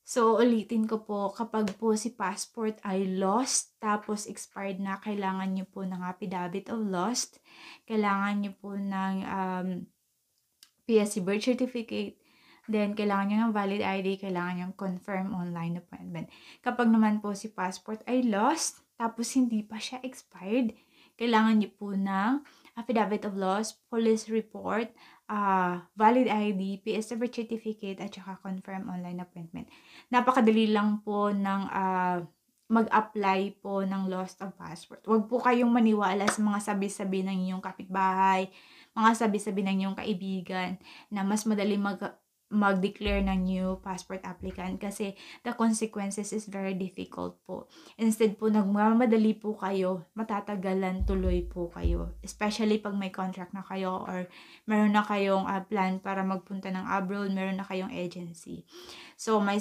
So, ulitin ko po, kapag po si passport ay lost, tapos expired na, kailangan nyo po ng affidavit of lost, kailangan nyo po ng PSC birth certificate, then kailangan nyo ng valid ID, kailangan nyo confirm online appointment. Kapag naman po si passport ay lost, tapos hindi pa siya expired, kailangan nyo po ng affidavit of loss, police report, valid ID, PSC birth certificate, at saka confirm online appointment. Napakadali lang po ng mag-apply po ng lost of passport. Huwag po kayong maniwala sa mga sabi-sabi ng inyong kapitbahay, mga sabi-sabi ng inyong kaibigan na mas madali mag-declare ng new passport applicant kasi the consequences is very difficult po. Instead po, nagmamadali po kayo, matatagalan tuloy po kayo. Especially pag may contract na kayo or meron na kayong plan para magpunta ng abroad, meron na kayong agency. So, may